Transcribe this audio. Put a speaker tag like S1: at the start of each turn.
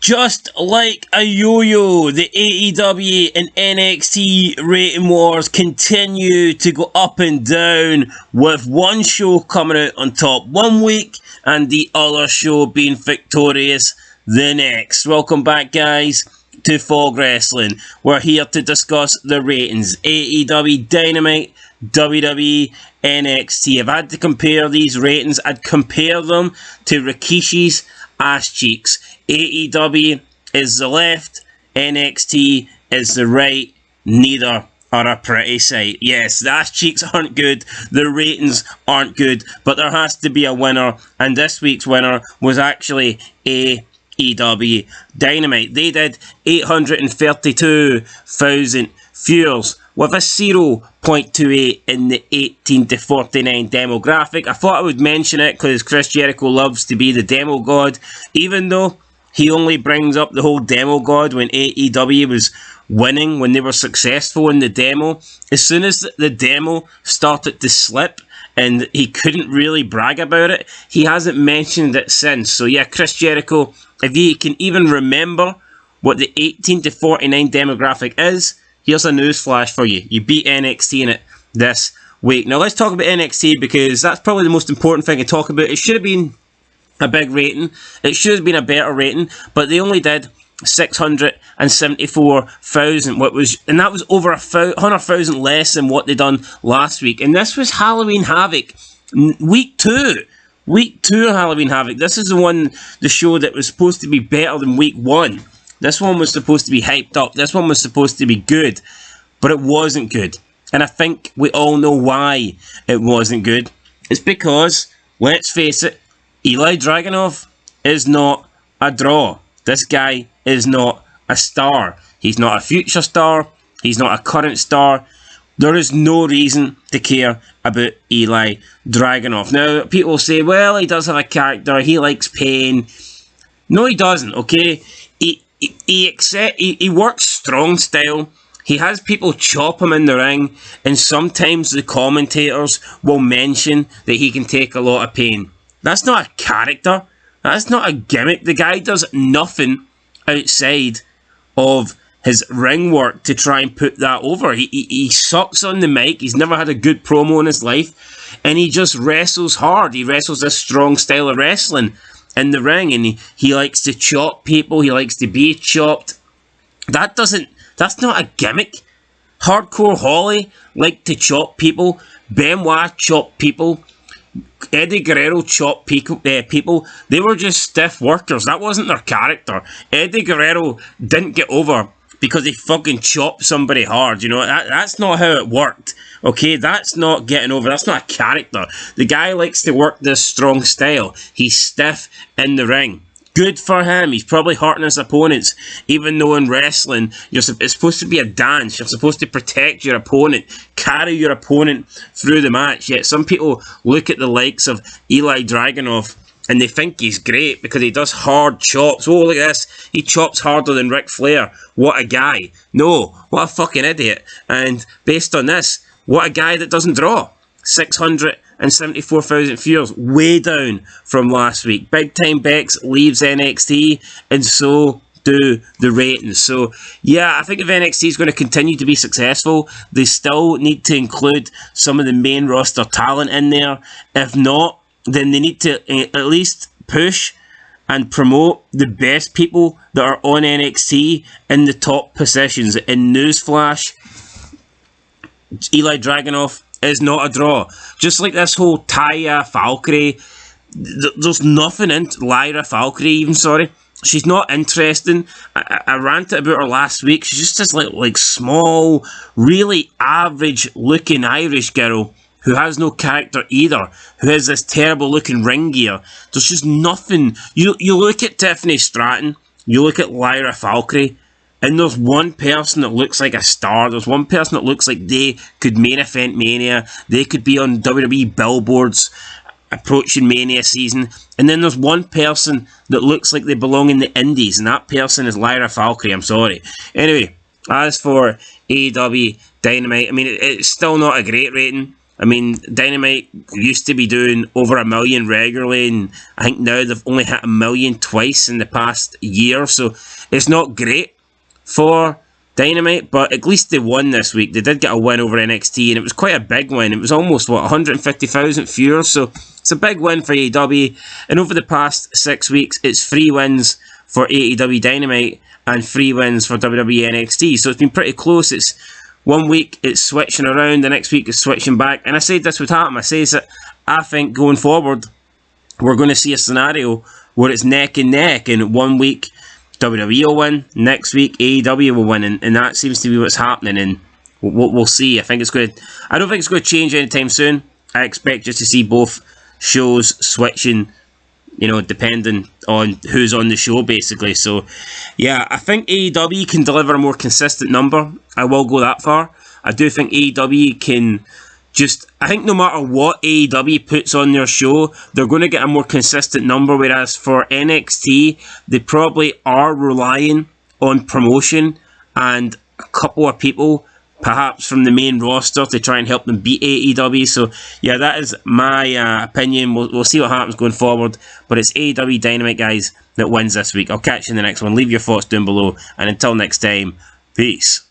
S1: Just like a yo-yo, the AEW and NXT rating wars continue to go up and down, with one show coming out on top one week and the other show being victorious the next. Welcome back, guys, to Fog Wrestling. We're here to discuss the ratings. AEW Dynamite, WWE, NXT. If I had to compare these ratings, I'd compare them to Rikishi's ass cheeks. AEW is the left, NXT is the right. Neither are a pretty sight. Yes, the ass cheeks aren't good, the ratings aren't good, but there has to be a winner, and this week's winner was actually AEW Dynamite. They did 832,000 viewers with a 0.28 in the 18 to 49 demographic. I thought I would mention it because Chris Jericho loves to be the demo god, even though he only brings up the whole demo god when AEW was winning, when they were successful in the demo. As soon as the demo started to slip and he couldn't really brag about it, he hasn't mentioned it since. So yeah, Chris Jericho, if you can even remember what the 18 to 49 demographic is, here's a newsflash for you. You beat NXT in it this week. Now let's talk about NXT, because that's probably the most important thing to talk about. It should have been a big rating. It should have been a better rating, but they only did 674,000, and that was over 100,000 less than what they done last week. And this was Halloween Havoc, week 2. Week 2 Halloween Havoc. This is the show that was supposed to be better than week 1. This one was supposed to be hyped up. This one was supposed to be good, but it wasn't good. And I think we all know why it wasn't good. It's because, let's face it, Ilya Dragunov is not a draw. This guy is not a star. He's not a future star. He's not a current star. There is no reason to care about Ilya Dragunov. Now, people say, well, he does have a character. He likes pain. No, he doesn't, okay? He works strong style. He has people chop him in the ring, and sometimes the commentators will mention that he can take a lot of pain. That's not a character. That's not a gimmick. The guy does nothing outside of his ring work to try and put that over. He sucks on the mic. He's never had a good promo in his life, and he just wrestles hard. He wrestles this strong style of wrestling in the ring, and he likes to chop people. He likes to be chopped. That's not a gimmick. Hardcore Holly liked to chop people. Benoit chopped people. Eddie Guerrero chopped people. They were just stiff workers. That wasn't their character. Eddie Guerrero didn't get over because he fucking chopped somebody hard. You know, that's not how it worked. Okay, that's not getting over. That's not a character. The guy likes to work this strong style. He's stiff in the ring. Good for him. He's probably hurting his opponents, even though in wrestling, it's supposed to be a dance. You're supposed to protect your opponent, carry your opponent through the match. Yet some people look at the likes of Ilya Dragunov and they think he's great because he does hard chops. Oh, look at this. He chops harder than Ric Flair. What a guy. No, what a fucking idiot. And based on this, what a guy that doesn't draw. 674,000 viewers, way down from last week. Big Time Bex leaves NXT, and so do the ratings. So yeah, I think if NXT is going to continue to be successful, they still need to include some of the main roster talent in there. If not, then they need to at least push and promote the best people that are on NXT in the top positions. In newsflash, Ilya Dragunov is not a draw. Just like this whole Taya Valkyrie, there's nothing in Lyra Valkyrie even, sorry. She's not interesting. I ranted about her last week. She's just this like small, really average looking Irish girl who has no character either, who has this terrible looking ring gear. There's just nothing. You look at Tiffany Stratton, you look at Lyra Valkyrie, and there's one person that looks like a star. There's one person that looks like they could main event Mania. They could be on WWE billboards approaching Mania season. And then there's one person that looks like they belong in the Indies, and that person is Lyra Valkyrie. I'm sorry. Anyway, as for AEW Dynamite, I mean, it's still not a great rating. I mean, Dynamite used to be doing over 1 million regularly, and I think now they've only hit 1 million twice in the past year, so it's not great for Dynamite, but at least they won this week. They did get a win over NXT, and it was quite a big win. It was almost, 150,000 viewers, so it's a big win for AEW. And over the past 6 weeks, it's 3 wins for AEW Dynamite and 3 wins for WWE NXT, so it's been pretty close. It's 1 week it's switching around, the next week it's switching back, and I said this would happen. I say that I think going forward, we're going to see a scenario where it's neck and neck, and 1 week WWE will win, next week AEW will win, and that seems to be what's happening, and we'll see. I don't think it's going to change anytime soon. I expect just to see both shows switching, depending on who's on the show, basically. So, yeah, I think AEW can deliver a more consistent number. I will go that far. I do think AEW can I think no matter what AEW puts on their show, they're going to get a more consistent number, whereas for NXT, they probably are relying on promotion and a couple of people, perhaps from the main roster, to try and help them beat AEW. So, yeah, that is my opinion. We'll see what happens going forward. But it's AEW Dynamite, guys, that wins this week. I'll catch you in the next one. Leave your thoughts down below. And until next time, peace.